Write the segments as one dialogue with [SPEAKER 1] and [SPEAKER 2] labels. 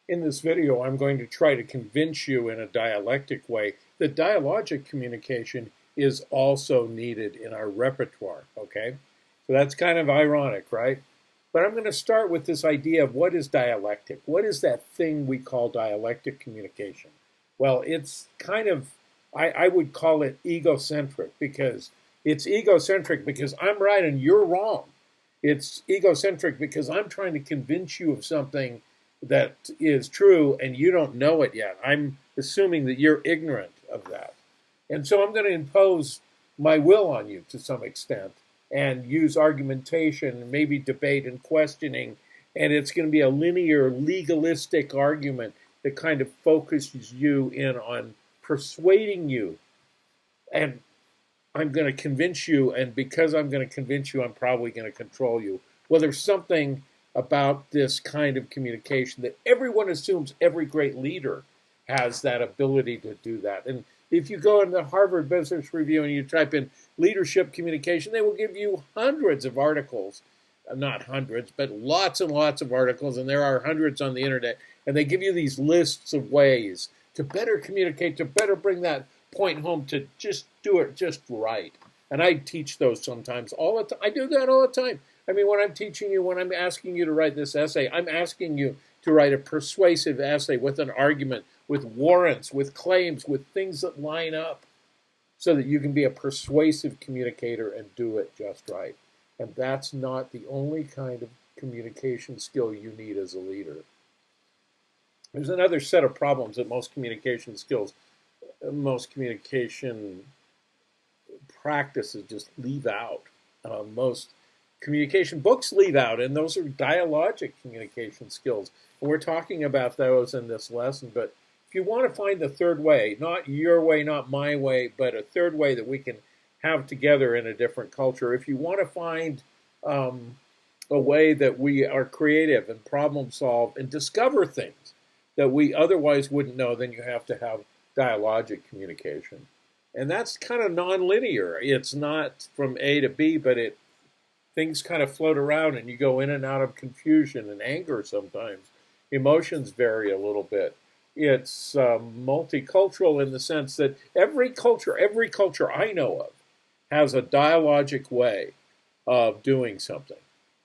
[SPEAKER 1] In this video, I'm going to try to convince you in a dialectic way that dialogic communication is also needed in our repertoire, okay? So that's kind of ironic, right? But I'm going to start with this idea of what is dialectic? What is that thing we call dialectic communication? Well, it's kind of, I would call it egocentric because it's egocentric because I'm right and you're wrong. It's egocentric because I'm trying to convince you of something that is true and you don't know it yet. I'm assuming that you're ignorant of that. And so I'm going to impose my will on you to some extent and use argumentation and maybe debate and questioning. And it's going to be a linear, legalistic argument that kind of focuses you in on persuading you. And I'm going to convince you, and because I'm going to convince you, I'm probably going to control you. Well, there's something about this kind of communication that everyone assumes every great leader has that ability to do that. And if you go in the Harvard Business Review and you type in leadership communication, they will give you hundreds of articles, not hundreds, but lots and lots of articles, and there are hundreds on the internet, and they give you these lists of ways to better communicate, to better bring that point home, to just do it just right. And I teach those sometimes all the time. I do that all the time. I mean, when I'm teaching you, when I'm asking you to write this essay, I'm asking you to write a persuasive essay with an argument, with warrants, with claims, with things that line up so that you can be a persuasive communicator and do it just right. And that's not the only kind of communication skill you need as a leader. There's another set of problems that most communication skills, most communication practices just leave out. Most communication books leave out, and those are dialogic communication skills. And we're talking about those in this lesson, but if you want to find the third way, not your way, not my way, but a third way that we can have together in a different culture, if you want to find a way that we are creative and problem solve and discover things that we otherwise wouldn't know, then you have to have dialogic communication. And that's kind of nonlinear. It's not from A to B, but things kind of float around and you go in and out of confusion and anger sometimes. Emotions vary a little bit. It's multicultural in the sense that every culture I know of has a dialogic way of doing something,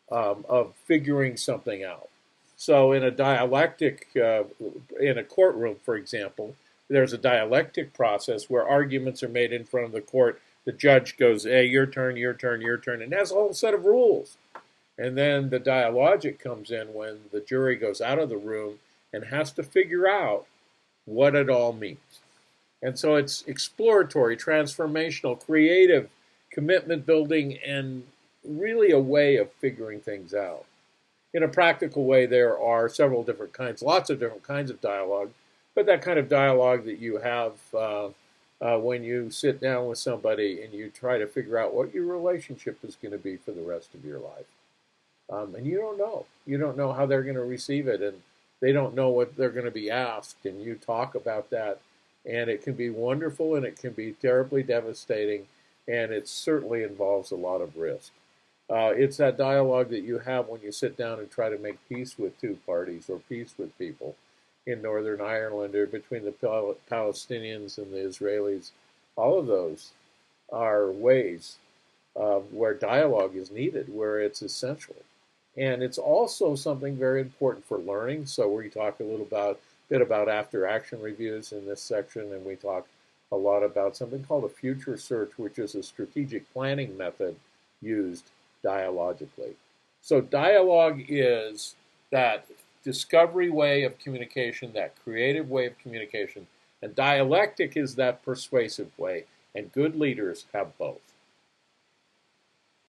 [SPEAKER 1] of figuring something out. So in a dialectic, in a courtroom, for example, there's a dialectic process where arguments are made in front of the court. The judge goes, hey, your turn, your turn, your turn, and has a whole set of rules. And then the dialogic comes in when the jury goes out of the room and has to figure out what it all means. And so it's exploratory, transformational, creative, commitment building, and really a way of figuring things out. In a practical way, there are several different kinds, lots of different kinds of dialogue, but that kind of dialogue that you have when you sit down with somebody and you try to figure out what your relationship is going to be for the rest of your life. And you don't know. You don't know how they're going to receive it, and they don't know what they're going to be asked, and you talk about that. And it can be wonderful, and it can be terribly devastating, and it certainly involves a lot of risk. It's that dialogue that you have when you sit down and try to make peace with two parties or peace with people in Northern Ireland or between the Palestinians and the Israelis. All of those are ways where dialogue is needed, where it's essential. And it's also something very important for learning. So we talk a little bit about after action reviews in this section, and we talk a lot about something called a future search, which is a strategic planning method used dialogically. So dialogue is that discovery way of communication, that creative way of communication, and dialectic is that persuasive way, and good leaders have both.